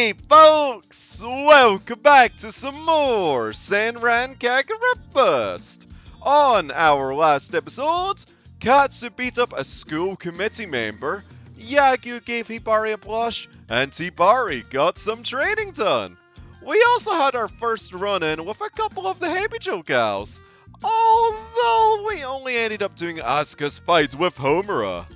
Hey folks! Welcome back to some more Senran Kagura Bust! On our last episode, Katsu beat up a school committee member, Yagu gave Hibari a blush, and Hibari got some training done. We also had our first run-in with a couple of the Hebijo gals, although we only ended up doing Asuka's fight with Homura.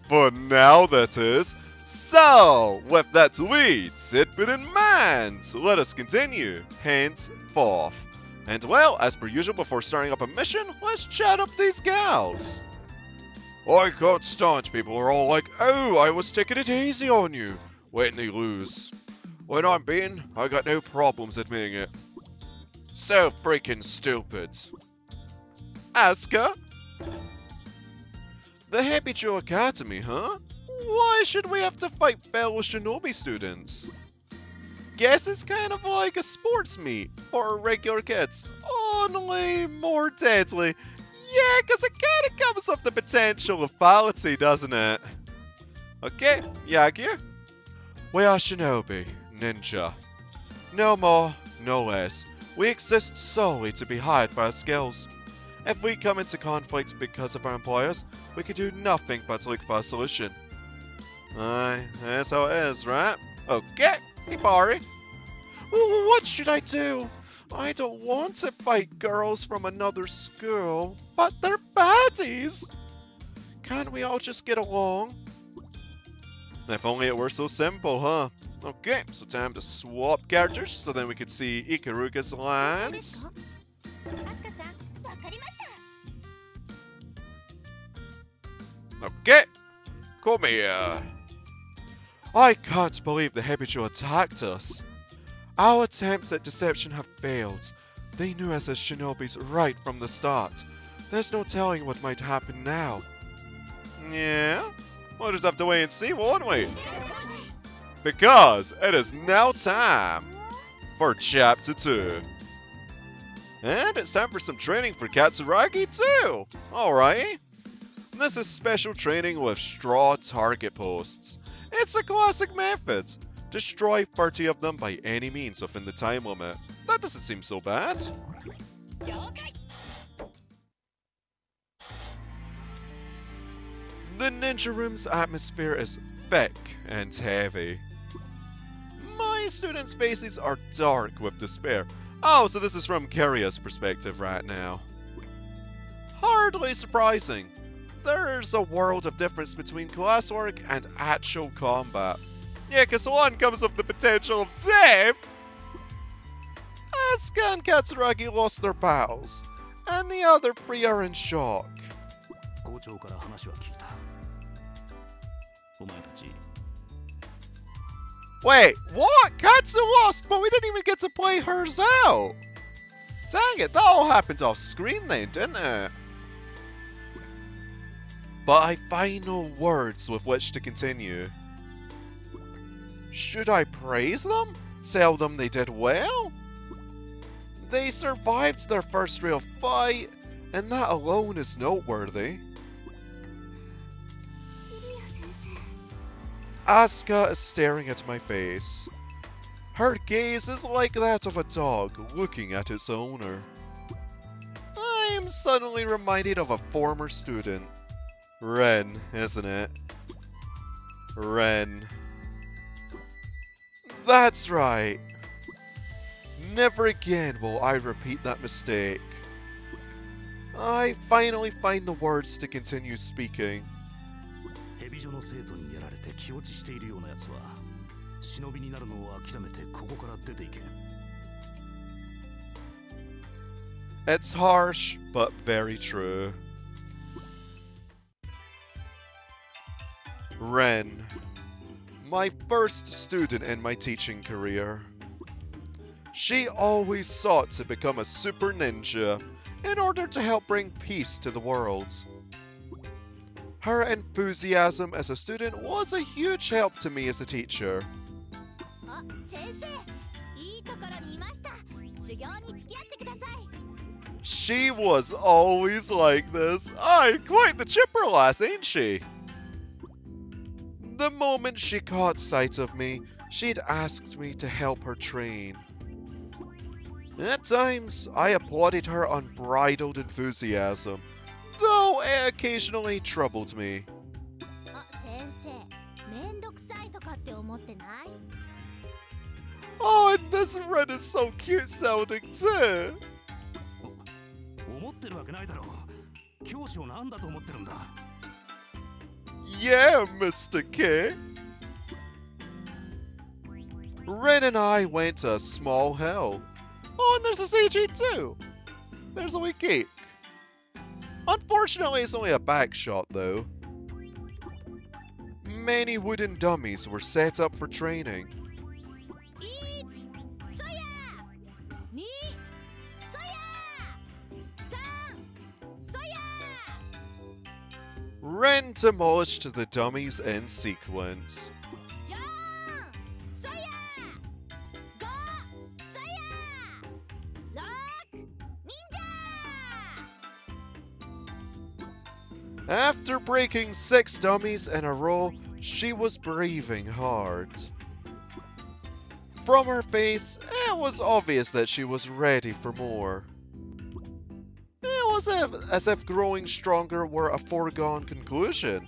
For now, that is. So, with that to lead, sit in mind, let us continue, henceforth. And well, as per usual before starting up a mission, let's chat up these gals. I can't stand people who are all like, oh, I was taking it easy on you, when they lose. When I'm beaten, I got no problems admitting it. So freaking stupid. Asuka? The Hebijo Academy, huh? Why should we have to fight fellow shinobi students? Guess it's kind of like a sports meet for regular kids, only more deadly. Yeah, cause it kinda comes with the potential lethality, doesn't it? Okay, Yagu. We are shinobi, ninja. No more, no less. We exist solely to be hired for our skills. If we come into conflict because of our employers, we can do nothing but look for a solution. Aye, that's how it is, right? Okay, Hibari. What should I do? I don't want to fight girls from another school, but they're baddies. Can't we all just get along? If only it were so simple, huh? Okay, so time to swap characters so then we can see Ikaruga's lines. Okay, come here. I can't believe the Hebijo attacked us. Our attempts at deception have failed. They knew us as shinobis right from the start. There's no telling what might happen now. Yeah? We'll just have to wait and see, won't we? Because it is now time for Chapter 2. And it's time for some training for Katsuragi too! Alrighty. This is special training with straw target posts. It's a classic method. Destroy 30 of them by any means within the time limit. That doesn't seem so bad. The ninja room's atmosphere is thick and heavy. My students' faces are dark with despair. Oh, so this is from Kiriya's perspective right now. Hardly surprising. There's a world of difference between classwork and actual combat. Yeah, because one comes with the potential of death. Asuka and Katsuragi lost their battles, and the other three are in shock. Wait, what? Katsu lost, but we didn't even get to play hers out. Dang it, that all happened off screen then, didn't it? But I find no words with which to continue. Should I praise them? Tell them they did well? They survived their first real fight, and that alone is noteworthy. Asuka is staring at my face. Her gaze is like that of a dog looking at its owner. I am suddenly reminded of a former student. Ren, isn't it? Ren. That's right. Never again will I repeat that mistake. I finally find the words to continue speaking. It's harsh, but very true. Ren, my first student in my teaching career. She always sought to become a super ninja in order to help bring peace to the world. Her enthusiasm as a student was a huge help to me as a teacher. She was always like this. Aye, quite the chipper lass, ain't she? The moment she caught sight of me, she'd asked me to help her train. At times, I applauded her unbridled enthusiasm, though it occasionally troubled me. Oh, and this Ren is so cute sounding too! Yeah, Mr. K! Ren and I went to a small hill. Oh, and there's a CG too! There's a wee cake. Unfortunately, it's only a back shot though. Many wooden dummies were set up for training. Ren demolished the dummies in sequence. After breaking 6 dummies in a row, she was breathing hard. From her face, it was obvious that she was ready for more. It was as if growing stronger were a foregone conclusion.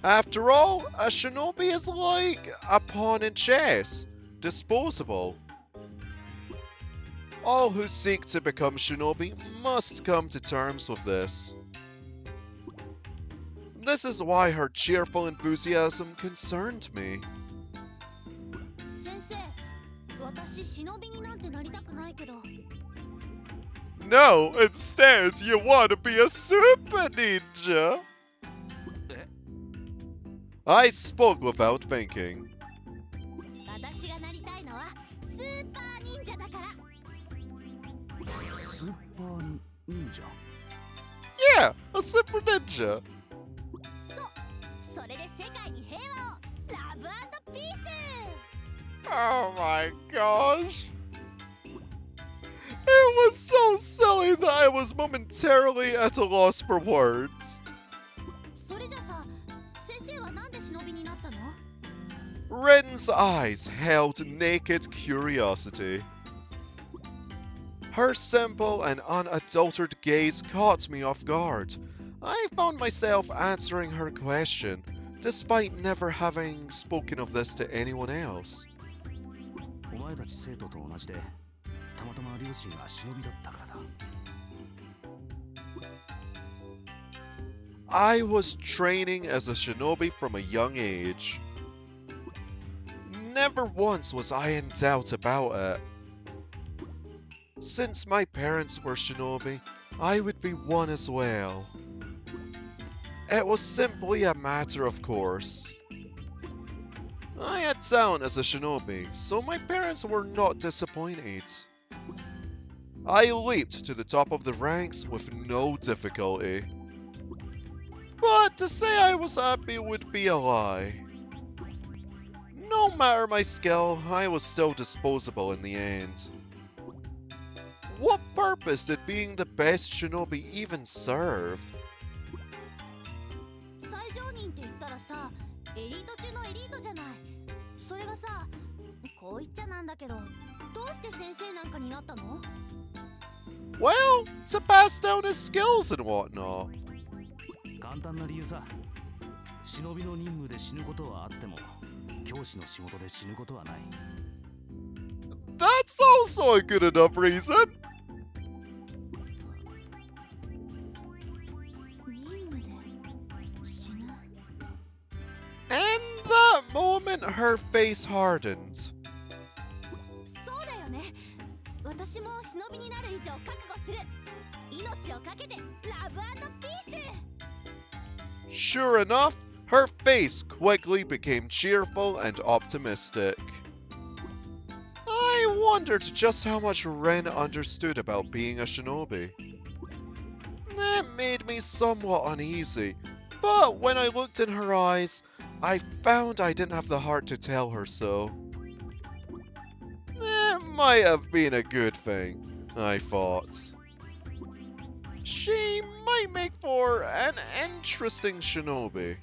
After all, a shinobi is like a pawn in chess, disposable. All who seek to become shinobi must come to terms with this. This is why her cheerful enthusiasm concerned me. No, instead you want to be a super ninja! I spoke without thinking. Yeah, a super ninja! Oh my gosh! It was so silly that I was momentarily at a loss for words. Ren's eyes held naked curiosity. Her simple and unadulterated gaze caught me off guard. I found myself answering her question, despite never having spoken of this to anyone else. I was training as a shinobi from a young age. Never once was I in doubt about it. Since my parents were shinobi, I would be one as well. It was simply a matter of course. I had talent as a shinobi, so my parents were not disappointed. I leaped to the top of the ranks with no difficulty. But to say I was happy would be a lie. No matter my skill, I was still disposable in the end. What purpose did being the best shinobi even serve? Well, to pass down his skills and whatnot. That's also a good enough reason. In that moment, her face hardened. Sure enough, her face quickly became cheerful and optimistic. I wondered just how much Ren understood about being a shinobi. It made me somewhat uneasy, but when I looked in her eyes, I found I didn't have the heart to tell her so. It might have been a good thing, I thought. She might make for an interesting shinobi.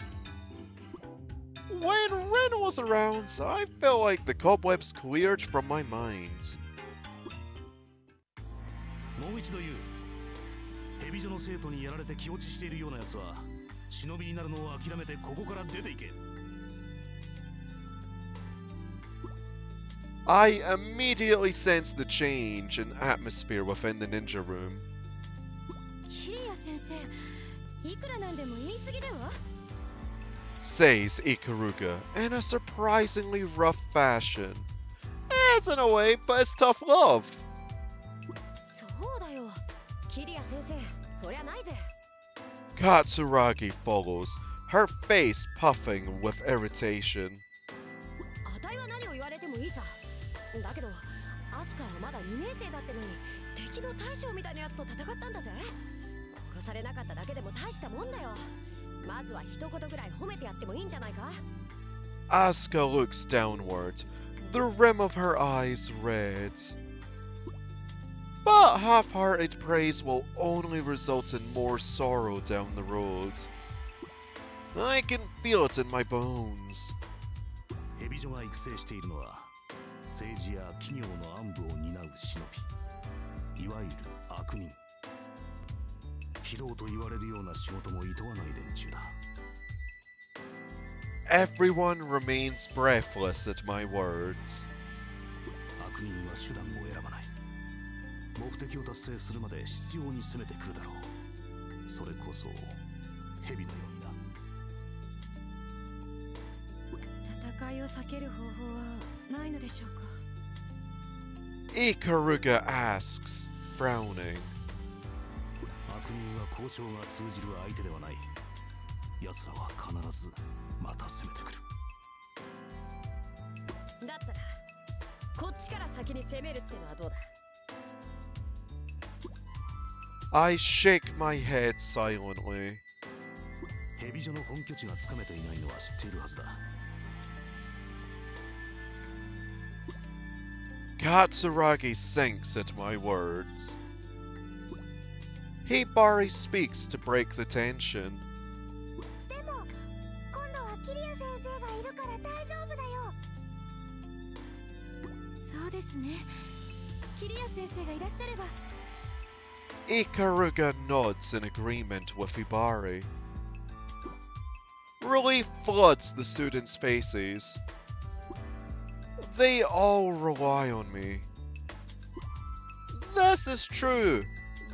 When Ren was around, I felt like the cobwebs cleared from my mind. もう一度言う。ヘビジョの生徒にやられて気落ちしているような奴は、忍びになるのを諦めてここから出ていけ。I immediately sensed the change in atmosphere within the ninja room. Kiriya sensei, いくらなんでも言い過ぎでは? Says Ikaruga in a surprisingly rough fashion. It's in a way, but it's tough love. そうだよ。Kiriya sensei, そりゃないぜ。Katsuragi follows, her face puffing with irritation. あたいは何を言われてもいいさ。だけど、アスカはまだ2年生だってのに、敵の大将みたいなやつと戦ったんだぜ。殺されなかっただけでも大したもんだよ。まずは一言ぐらい褒めてやってもいいんじゃないか? Asuka looks downward, the rim of her eyes red. But half-hearted praise will only result in more sorrow down the road. I can feel it in my bones. ヘビジョが育成しているのは政治や企業の暗部を担う忍び、いわゆる悪人。非道と言われるような仕事も厭わない連中だ。Everyone remains breathless at my words. 悪人は手段を選ばない。目的を達成するまで執拗に攻めてくるだろう。それこそ蛇のようにな。戦いを避ける方法はないのでしょうか? Ikaruga asks, frowning. 悪人は交渉が通じる相手ではない。奴らは必ずまた攻めてくる。だったらこっちから先に攻めるってのはどうだ? I shake my head silently. ヘビジョの本拠地がつかめていないのは知っているはずだ。Katsuragi sinks at my words. Hibari speaks to break the tension. でも、今度はキリヤ先生がいるから大丈夫だよ。そうですね。キリヤ先生がいらっしゃれば。Ikaruga nods in agreement with Hibari. Relief floods the students' faces. They all rely on me. This is true.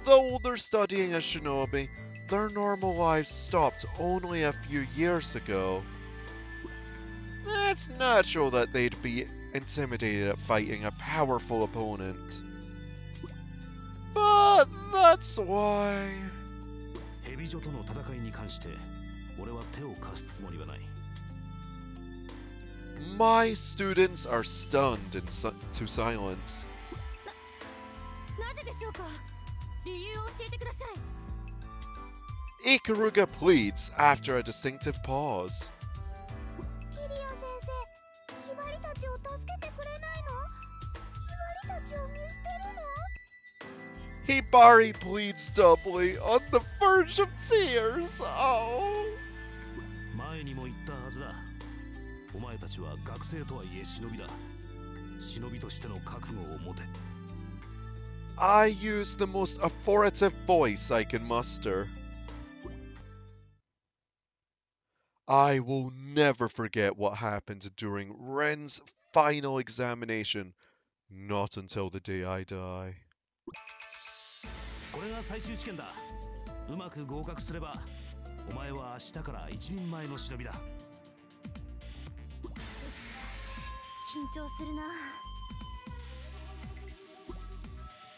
Though they're studying as shinobi, their normal lives stopped only a few years ago. It's natural that they'd be intimidated at fighting a powerful opponent. But that's why... ヘビジョとの戦いに関して俺は手を貸すつもりはない。My students are stunned to silence. なぜでしょうか? 理由を教えてください. Ikaruga pleads after a distinctive pause. キリヤ先生、ヒバリたちを助けてくれないの? ヒバリたちを見捨てるの? Hibari pleads doubly, on the verge of tears. Oh. 前にも言ったはずだ。お前たちは学生とはいえ忍びだ。忍びとしての覚悟を持て。I use the most authoritative voice I can muster. I will never forget what happened during Ren's final examination, not until the day I die. これが最終試験だ。うまく合格すれば、お前は明日から一人前の忍びだ。緊張するな。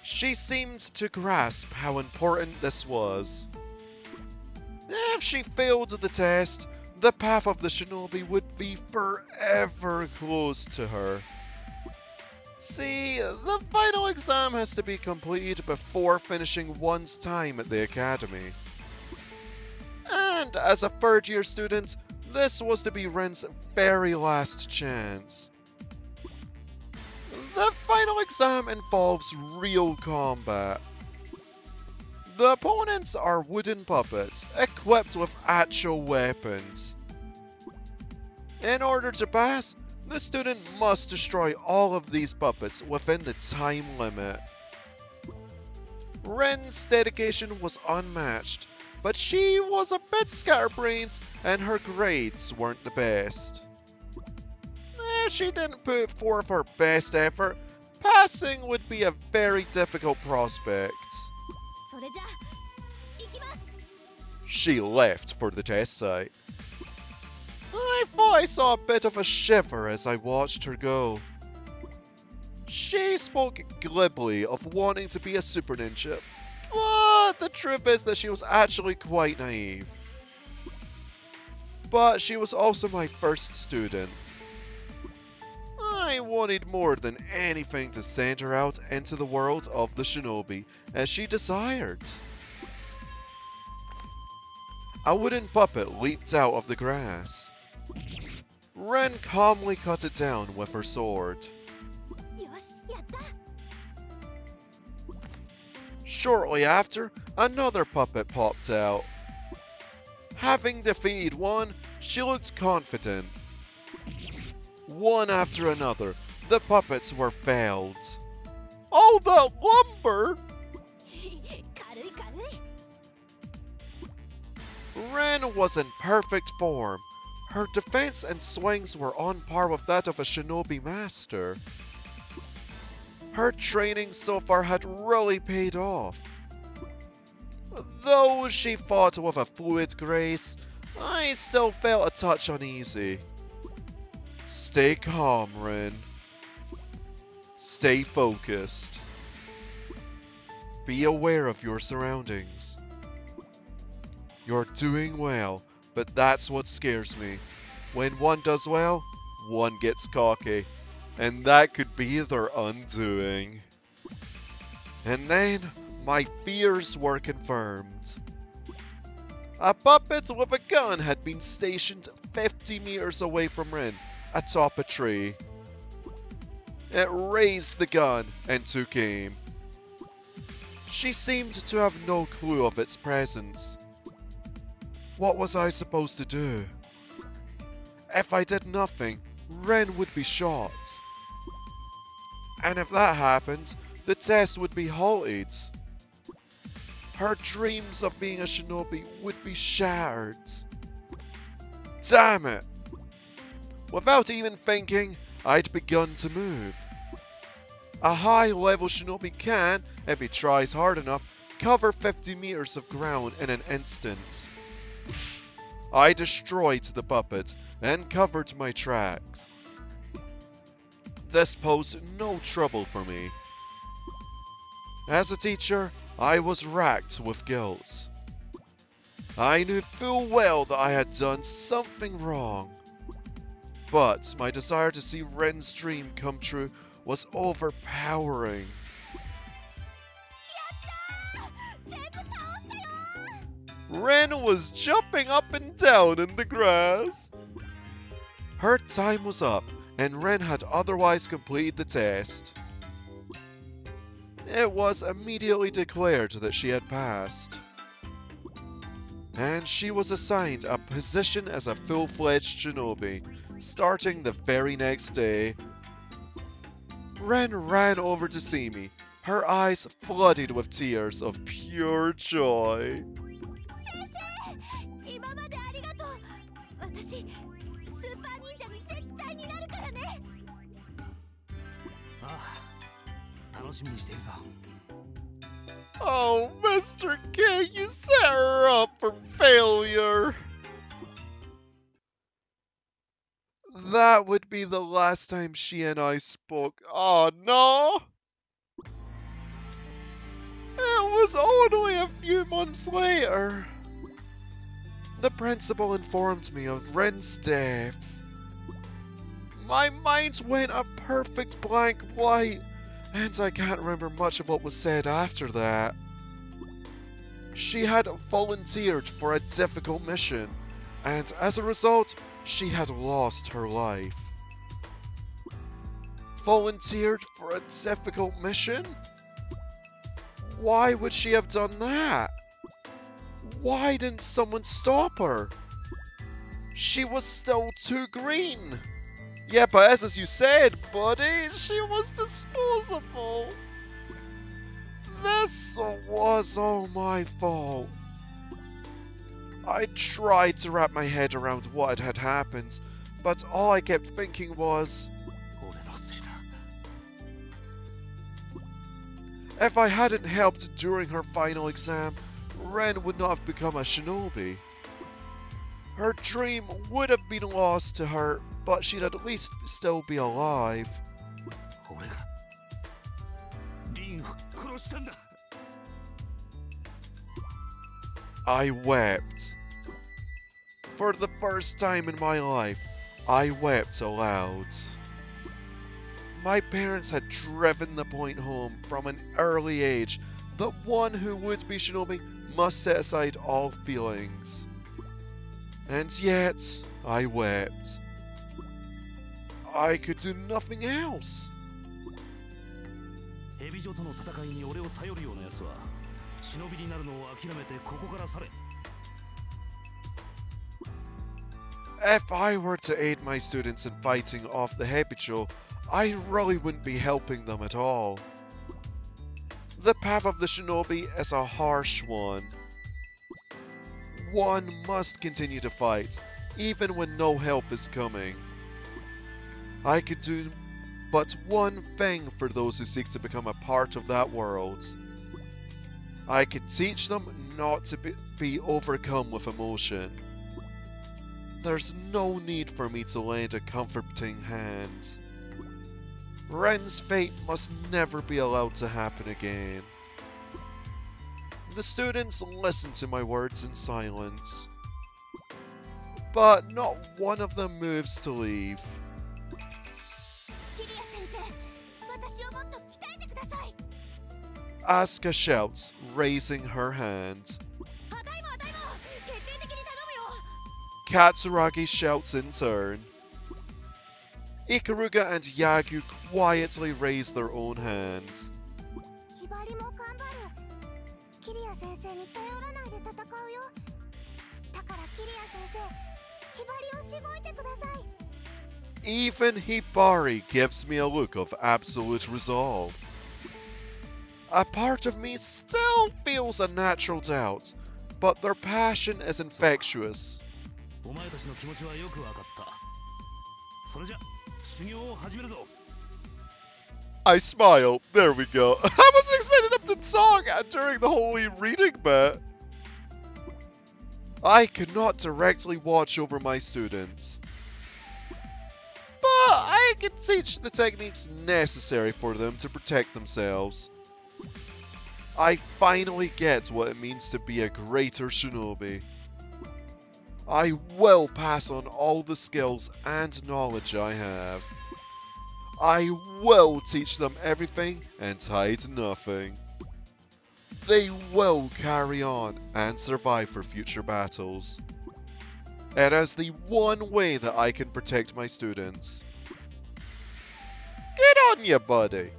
She seemed to grasp how important this was. If she failed the test, the path of the shinobi would be forever closed to her. See, the final exam has to be completed before finishing one's time at the academy. And as a third-year student, this was to be Ren's very last chance. The final exam involves real combat. The opponents are wooden puppets, equipped with actual weapons. In order to pass, the student must destroy all of these puppets within the time limit. Ren's dedication was unmatched, but she was a bit scatterbrained and her grades weren't the best. If she didn't put forth her best effort, passing would be a very difficult prospect. She left for the test site. I thought I saw a bit of a shiver as I watched her go. She spoke glibly of wanting to be a super ninja, but the truth is that she was actually quite naive. But she was also my first student. I wanted more than anything to send her out into the world of the shinobi, as she desired. A wooden puppet leaped out of the grass. Ren calmly cut it down with her sword. Shortly after, another puppet popped out. Having defeated one, she looked confident. One after another, the puppets were felled. All the lumber! Ren was in perfect form. Her defense and swings were on par with that of a shinobi master. Her training so far had really paid off. Though she fought with a fluid grace, I still felt a touch uneasy. Stay calm, Ren. Stay focused. Be aware of your surroundings. You're doing well, but that's what scares me. When one does well, one gets cocky. And that could be their undoing. And then, my fears were confirmed. A puppet with a gun had been stationed 50 meters away from Ren, atop a tree. It raised the gun and took aim. She seemed to have no clue of its presence. What was I supposed to do? If I did nothing, Ren would be shot. And if that happened, the test would be halted. Her dreams of being a shinobi would be shattered. Damn it! Without even thinking, I'd begun to move. A high-level shinobi can, if he tries hard enough, cover 50 meters of ground in an instant. I destroyed the puppet and covered my tracks. This posed no trouble for me. As a teacher, I was racked with guilt. I knew full well that I had done something wrong. But my desire to see Ren's dream come true was overpowering. Ren was jumping up and down in the grass. Her time was up, and Ren had otherwise completed the test. It was immediately declared that she had passed. And she was assigned a position as a full-fledged shinobi, starting the very next day. Ren ran over to see me, her eyes flooded with tears of pure joy. Oh, Mr. K, you set her up for failure. That would be the last time she and I spoke. Oh, no! It was only a few months later. The principal informed me of Ren's death. My mind went a perfect blank white, and I can't remember much of what was said after that. She had volunteered for a difficult mission, and as a result, she had lost her life. Volunteered for a difficult mission? Why would she have done that? Why didn't someone stop her? She was still too green. Yeah, but as you said, buddy, she was disposable. This was all my fault. I tried to wrap my head around what had happened, but all I kept thinking was, if I hadn't helped during her final exam, Ren would not have become a shinobi. Her dream would have been lost to her, but she'd at least still be alive. I wept. For the first time in my life, I wept aloud. My parents had driven the point home from an early age that one who would be shinobi must set aside all feelings. And yet, I wept. I could do nothing else. Hebijoとの戦いに俺を頼るような奴は忍びになるのを諦めてここから去れ。 If I were to aid my students in fighting off the Hebijo, I really wouldn't be helping them at all. The path of the shinobi is a harsh one. One must continue to fight, even when no help is coming. I could do but one thing for those who seek to become a part of that world. I could teach them not to be overcome with emotion. There's no need for me to lend a comforting hand. Ren's fate must never be allowed to happen again. The students listened to my words in silence, but not one of them moves to leave. Asuka shouts, raising her hands. Katsuragi shouts in turn. Ikaruga and Yagu quietly raise their own hands. Even Hibari gives me a look of absolute resolve. A part of me still feels a natural doubt, but their passion is infectious. I smile. There we go. I wasn't expecting him to talk during the whole reading bit. I could not directly watch over my students, but I can teach the techniques necessary for them to protect themselves. I finally get what it means to be a greater shinobi. I will pass on all the skills and knowledge I have. I will teach them everything and hide nothing. They will carry on and survive for future battles. It is the one way that I can protect my students. Get on ya, buddy!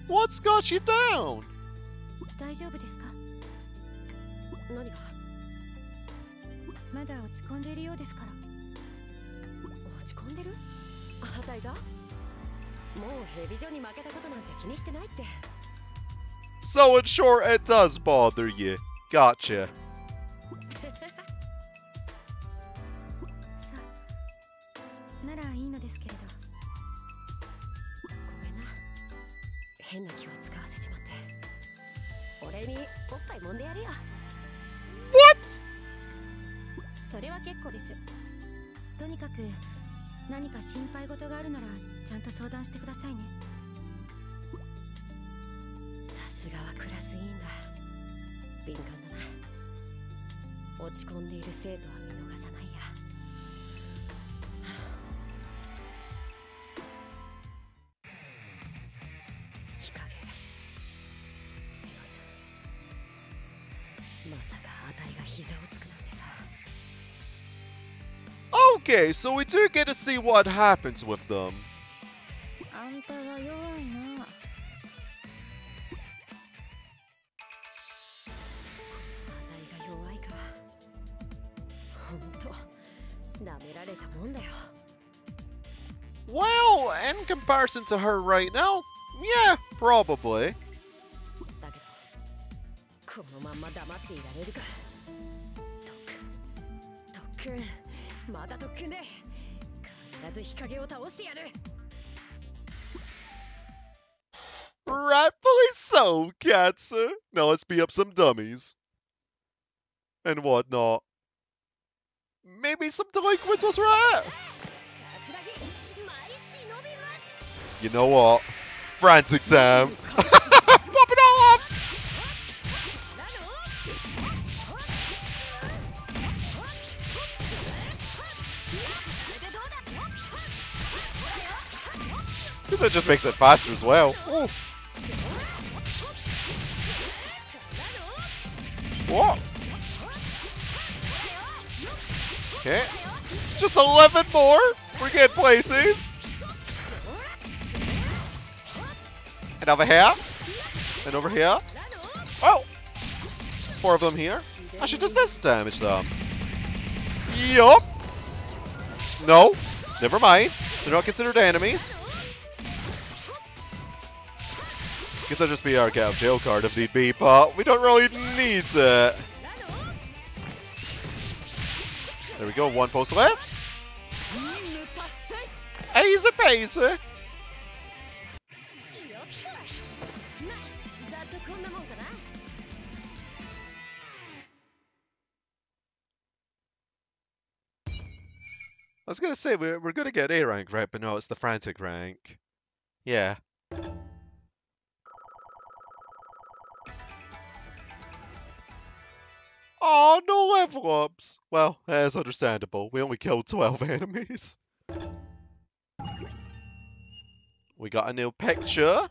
What's got you down? 大丈夫ですか? 何が? まだ落ち込んでいるようですから。落ち込んでる? あたいが? もうヘビジョに負けたことなんて気にしてないって。 So in short, it does bother you. Gotcha. さあ、ならいいのですけれど。ごめんな。変な気を使わせちまって。俺におっぱい揉んでやるよ。 What? それは結構です。とにかく何か心配事があるならちゃんと相談してくださいね。さすがはクラス委員だ。敏感だな。落ち込んでいる生徒は見逃さないや。日陰強いな。Okay, so we do get to see what happens with them. Well, in comparison to her right now, yeah, probably. Rightfully so, Katsu. Now let's beat up some dummies. And whatnot. Maybe some delinquents was right. You know what? Frantic time. Pop it all up! Because it just makes it faster as well. Ooh. What? Okay. Just 11 more. We're getting places. And over here. And over here. Oh! 4 of them here. Actually, does this damage them? Yup. No. Never mind. They're not considered enemies. Guess that'll just be our get out of jail card if need be, but we don't really need it. There we go, 1 post left. Easy peasy. I was gonna say we're gonna get A rank, right? But no, it's the frantic rank. Yeah. Oh, no level ups. Well, that's understandable. We only killed 12 enemies. We got a new picture.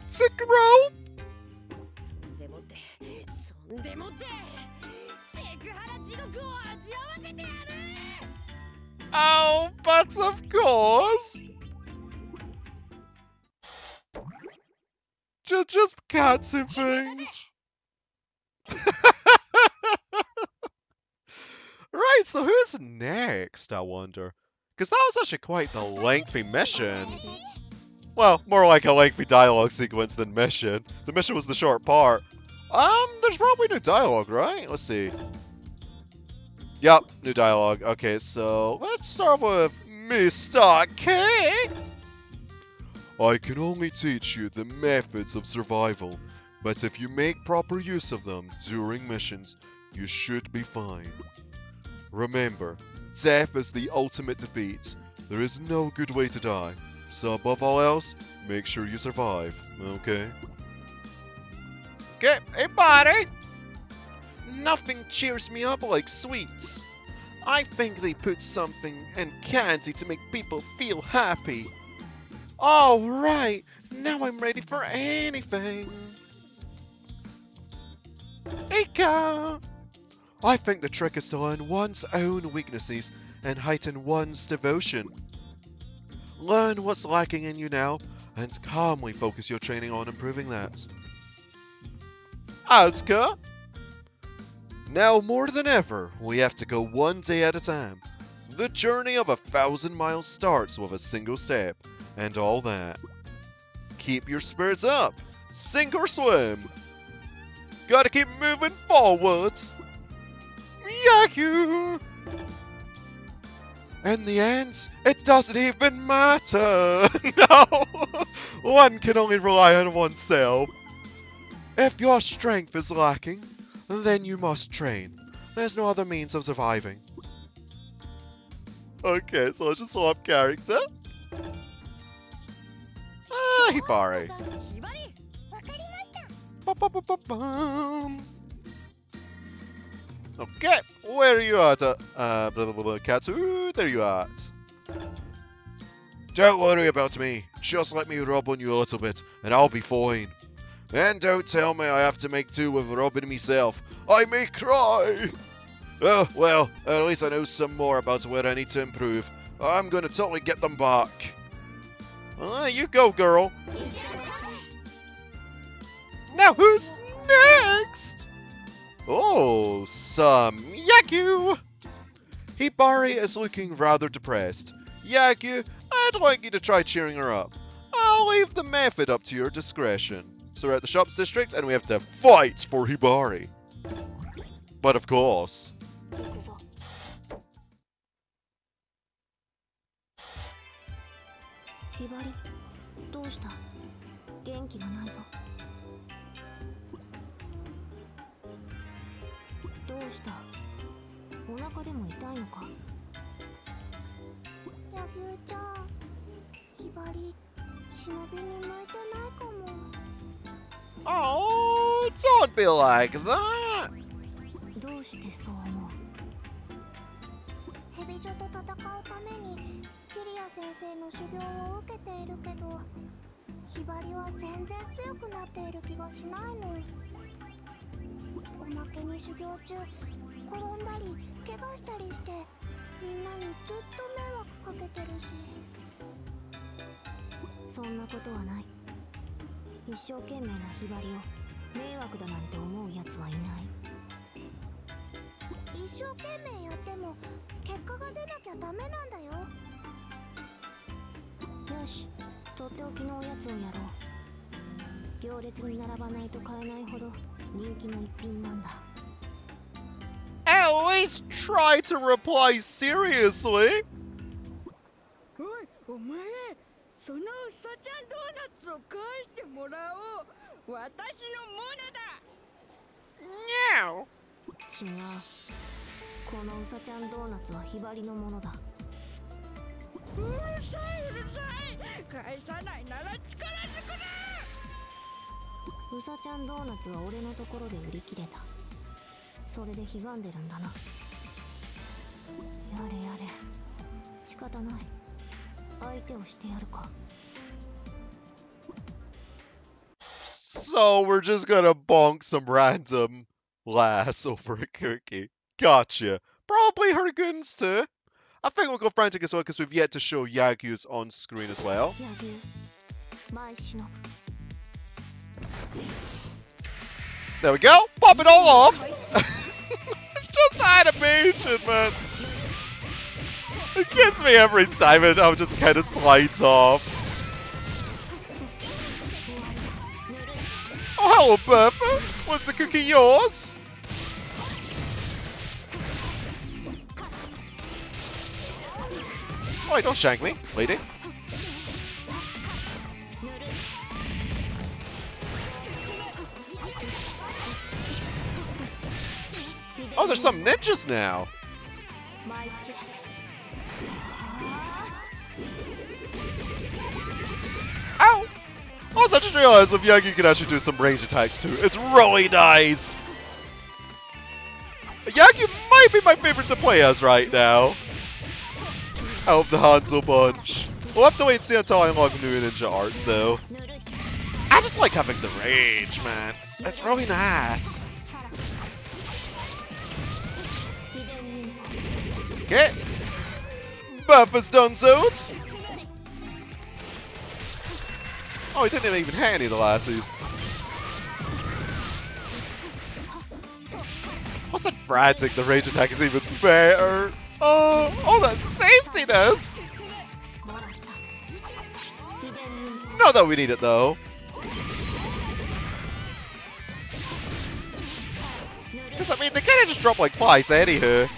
Sick rope. Oh, but of course. Just Katsu things. Right, so who's next, I wonder? Because that was actually quite the lengthy mission. Well, more like a lengthy dialogue sequence than mission. The mission was the short part. There's probably new dialogue, right? Let's see. Yup, new dialogue. Okay, so let's start with Mr. K. I can only teach you the methods of survival, but if you make proper use of them during missions, you should be fine. Remember, death is the ultimate defeat. There is no good way to die. So above all else, make sure you survive, okay? Okay, hey buddy! Nothing cheers me up like sweets. I think they put something in candy to make people feel happy. Alright, now I'm ready for anything. Ika! I think the trick is to learn one's own weaknesses and heighten one's devotion. Learn what's lacking in you now, and calmly focus your training on improving that. Asuka! Now more than ever, we have to go one day at a time. The journey of 1,000 miles starts with a single step, and all that. Keep your spirits up, sink or swim. Gotta keep moving forwards. Yahoo! In the end, it doesn't even matter. No! One can only rely on oneself. If your strength is lacking, then you must train. There's no other means of surviving. Okay, so let's just swap character. Hibari. Okay, where are you at, blah, blah, blah, Katsu? There you are. Don't worry about me. Just let me rub on you a little bit, and I'll be fine. And don't tell me I have to make do with rubbing myself. I may cry. Oh, well, at least I know some more about where I need to improve. I'm gonna totally get them back. You go, girl. Now who's next? Oh, some Yaku. Hibari is looking rather depressed. Yaku, I'd like you to try cheering her up. I'll leave the method up to your discretion. So we're at the shops district and we have to fight for Hibari. But of course. Hibari, どうした？元気がないぞ。どうした？お腹でも痛いのか？柳生ちゃん、ひばり、忍びに向いてないかも。Oh, don't be like that. どうしてそう思う？ヘビジョと戦うためにキリヤ先生の修行を受けているけど、ひばりは全然強くなっている気がしないの。おまけに修行中、転んだり怪我したりしてみんなにずっと迷惑かけてるし。そんなことはない。一生懸命なひばりを迷惑だなんて思うやつはいない。一生懸命やっても結果が出なきゃダメなんだよ。よし、とっておきのおやつをやろう。行列に並ばないと買えないほど人気の一品なんだ。At least try to reply seriously. おい、お前、そのうさちゃんドーナツを返してもらおう。私のものだ。Meow. 違う。このうさちゃんドーナツはひばりのものだ。うるさいうるさい。返さないなら力ずくだ。うさちゃんドーナツは俺のところで売り切れた。それでひがんでるんだな。やれやれ、仕方ない。相手をしてやるか。So we're just gonna bonk some random lass over a cookie. Gotcha. Probably her goons too. I think we'll go frantic as well because we've yet to show Yagu's on screen as well. There we go. Pop it all off. It's just animation, man. It gets me every time and it just kind of slides off. Oh, hello, Bertha. Was the cookie yours? Oh, don't shank me, lady. Oh, there's some ninjas now. Ow! Also, I just realized with Yagu you can actually do some range attacks too. It's really nice. Yagu might be my favorite to play as right now. Out of the Hanzo bunch. We'll have to wait and see until I unlock new ninja arts though. I just like having the rage, man. It's really nice. Okay. Buff is done, zones. Oh, he didn't even hit any of the lassies. What's that frantic? The rage attack is even better. Oh, that safetiness! Not that we need it though. Because I mean, they kind of just drop like flies anywho.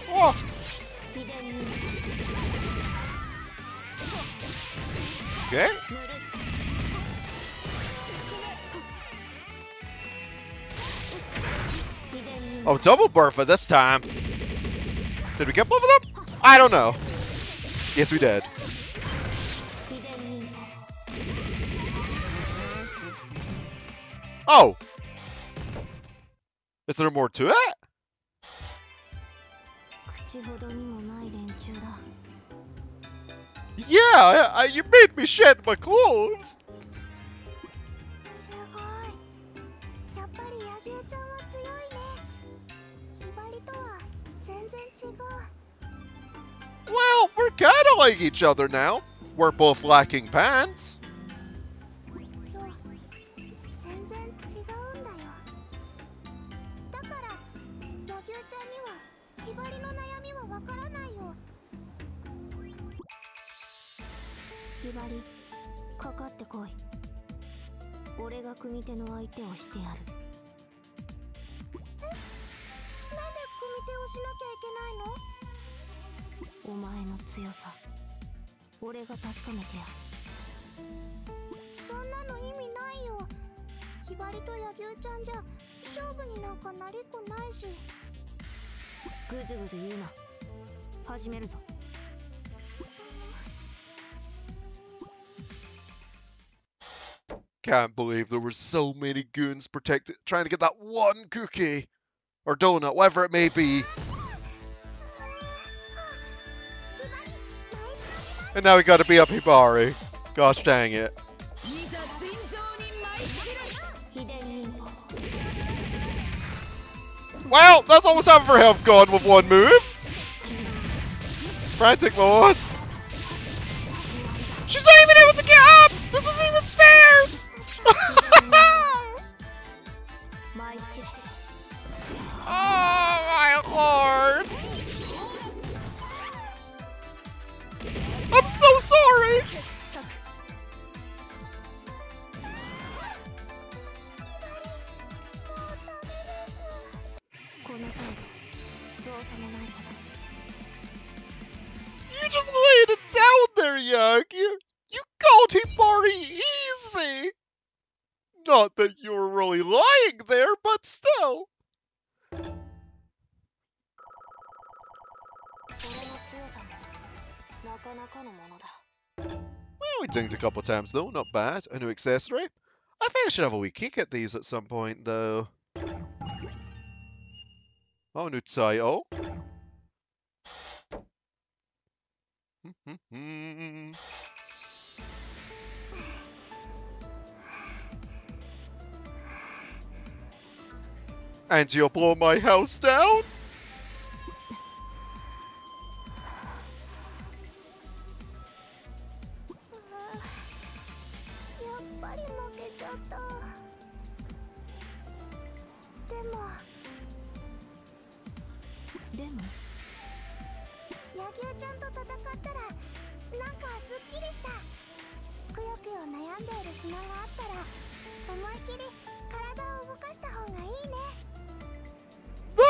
Oh. Okay. Oh, double Burfa this time. Did we get both of them? I don't know. Yes, we did. Oh! Is there more to it? Yeah, you made me shed my clothes. すごい。やっぱり柳生ちゃんは強いね。ひばりとは全然違う。 Well, we're kind of like each other now. We're both lacking pants. そう、全然違うんだよ。だから柳生ちゃんにはひばりの悩みはわからないよ。ひばり、かかってこい。俺が組手の相手をしてやる。なんで組手をしなきゃいけないの？お前の強さ、俺が確かめてやる。そんなの意味ないよ。ひばりと柳生ちゃんじゃ勝負になんかなりっこないし。ぐずぐず言うな。始めるぞ。Can't believe there were so many goons trying to get that one cookie. Or donut, whatever it may be. And now we gotta be Up Hibari. Gosh dang it. Well, that's almost half of her health gone with one move. Frantic mode. She's not even able to get up! This isn't even fair! Oh my lord! I'm so sorry! You just laid it down there, Young! You called Hibari easy! Not that you were really lying there, but still. Well, we dinged a couple times though, not bad. A new accessory. I think I should have a wee kick at these at some point though. Oh, new title. And you'll blow my house down?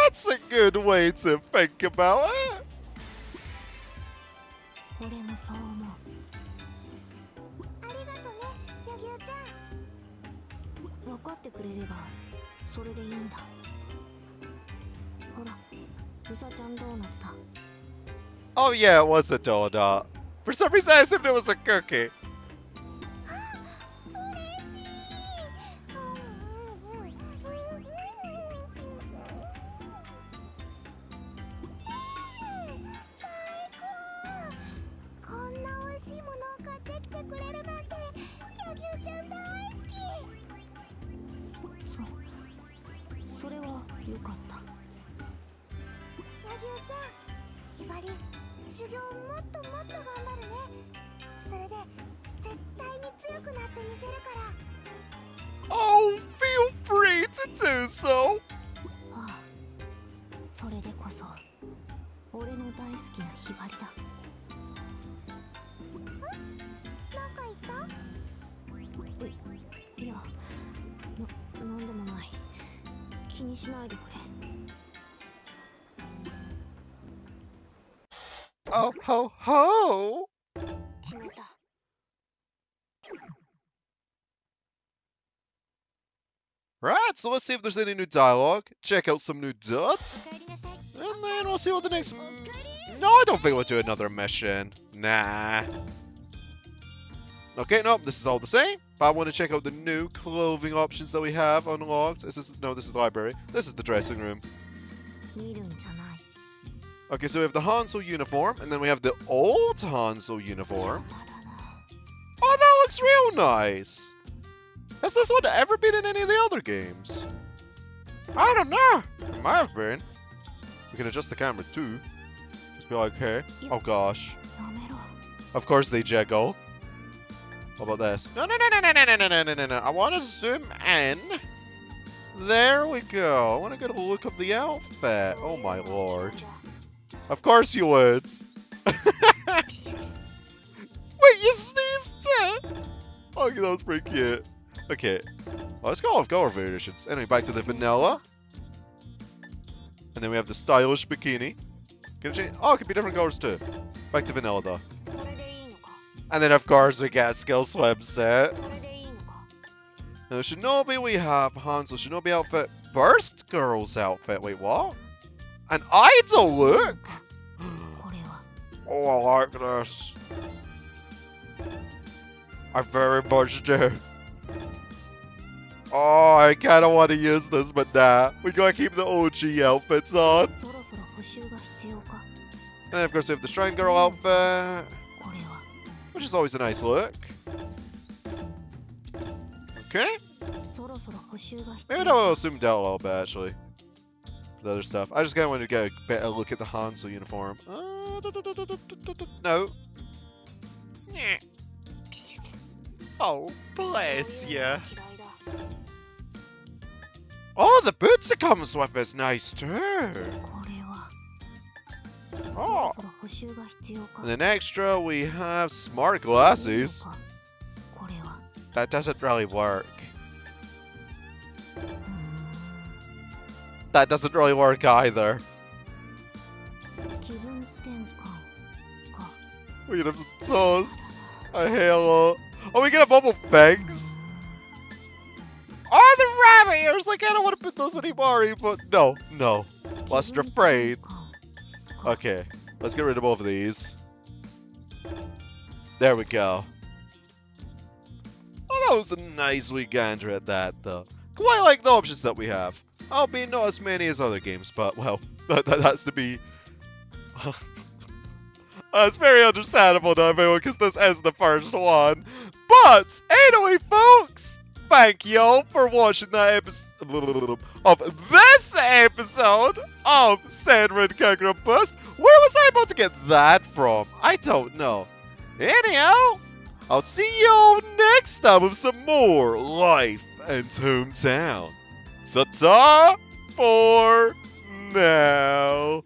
That's a good way to think about it. Oh yeah, it was a donut. For some reason I assumed it was a cookie. Oh, feel free to do so. Oh ho ho! Right, so let's see if there's any new dialogue. Check out some new dots. And then we'll see what the next... No, I don't think we'll do another mission. Nah. Okay, nope, this is all the same. But I want to check out the new clothing options that we have unlocked. This is the library. This is the dressing room. Okay, so we have the Hanzo uniform, and then we have the old Hanzo uniform. Oh, that looks real nice. Has this one ever been in any of the other games? I don't know. It might have been. We can adjust the camera too. Just be like, hey. Oh gosh. Of course they jiggle. How about this? No. I want to zoom in. There we go. I want to get a look of the outfit. Oh my lord. Of course you would. Wait, you sneezed too? Oh, that was pretty cute. Okay. Well, let's go off color variations. Anyway, back to the vanilla. And then we have the stylish bikini. Can it change? Oh, it could be different colors too. Back to vanilla though. And then of course we get a skill swimsuit. Now Shinobi we have Hanzo Shinobi outfit. Burst girl's outfit. Wait, what? An idol look? Oh, I like this. I very much do. Oh, I kind of want to use this, but nah. We gotta keep the OG outfits on. And then of course we have the Shrine Girl outfit, which is always a nice look. Okay. Maybe I'll zoom down a little bit actually. For the other stuff. I just kind of wanted to get a better look at the Hanzo uniform. No. Oh, bless ya. Oh, the boots it comes with is nice too. Oh. And then extra we have smart glasses. That doesn't really work. That doesn't really work either. We can have some toast, a halo. Oh, we get a bubble fangs. Oh, the rabbit ears! Like, I don't want to put those on Hibari, but no. Lest you're afraid. Okay, let's get rid of both of these. There we go. Oh, that was a nice wee gander at that, though. Quite like the options that we have. Albeit not as many as other games, but, well, that has to be... it's very understandable to everyone, because this is the first one. But, anyway, folks, thank y'all for watching that episode of this episode of Senran Kagura Bust. Where was I about to get that from? I don't know. Anyhow, I'll see y'all next time with some more Life and Hometown. Ta-ta for now.